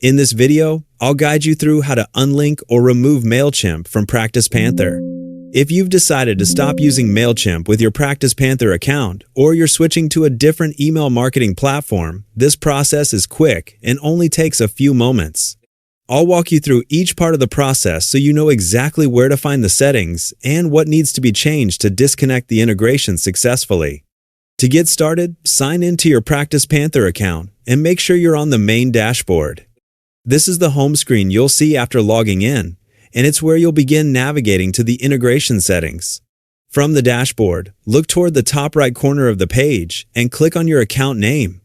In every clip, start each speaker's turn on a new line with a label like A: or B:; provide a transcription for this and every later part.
A: In this video, I'll guide you through how to unlink or remove Mailchimp from PracticePanther. If you've decided to stop using Mailchimp with your PracticePanther account, or you're switching to a different email marketing platform, this process is quick and only takes a few moments. I'll walk you through each part of the process so you know exactly where to find the settings and what needs to be changed to disconnect the integration successfully. To get started, sign into your PracticePanther account and make sure you're on the main dashboard. This is the home screen you'll see after logging in, and it's where you'll begin navigating to the integration settings. From the dashboard, look toward the top right corner of the page and click on your account name.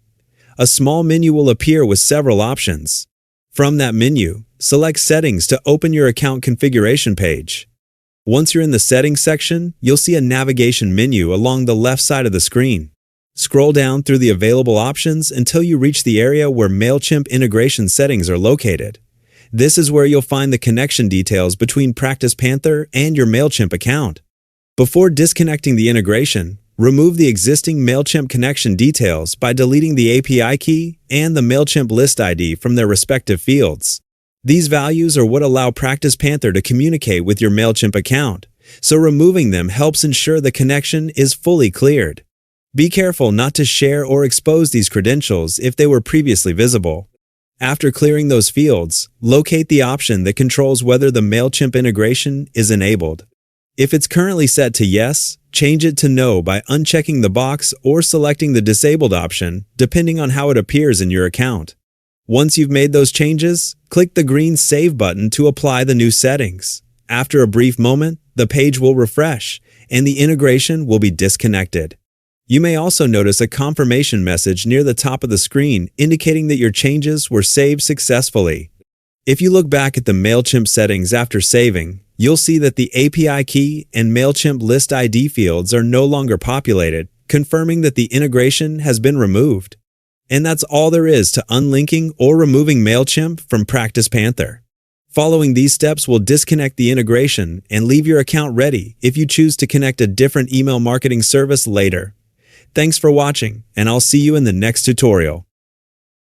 A: A small menu will appear with several options. From that menu, select Settings to open your account configuration page. Once you're in the Settings section, you'll see a navigation menu along the left side of the screen. Scroll down through the available options until you reach the area where Mailchimp integration settings are located. This is where you'll find the connection details between PracticePanther and your Mailchimp account. Before disconnecting the integration, remove the existing Mailchimp connection details by deleting the API key and the Mailchimp list ID from their respective fields. These values are what allow PracticePanther to communicate with your Mailchimp account, so removing them helps ensure the connection is fully cleared. Be careful not to share or expose these credentials if they were previously visible. After clearing those fields, locate the option that controls whether the Mailchimp integration is enabled. If it's currently set to yes, change it to no by unchecking the box or selecting the disabled option, depending on how it appears in your account. Once you've made those changes, click the green Save button to apply the new settings. After a brief moment, the page will refresh, and the integration will be disconnected. You may also notice a confirmation message near the top of the screen indicating that your changes were saved successfully. If you look back at the Mailchimp settings after saving, you'll see that the API key and Mailchimp list ID fields are no longer populated, confirming that the integration has been removed. And that's all there is to unlinking or removing Mailchimp from PracticePanther. Following these steps will disconnect the integration and leave your account ready if you choose to connect a different email marketing service later. Thanks for watching, and I'll see you in the next tutorial.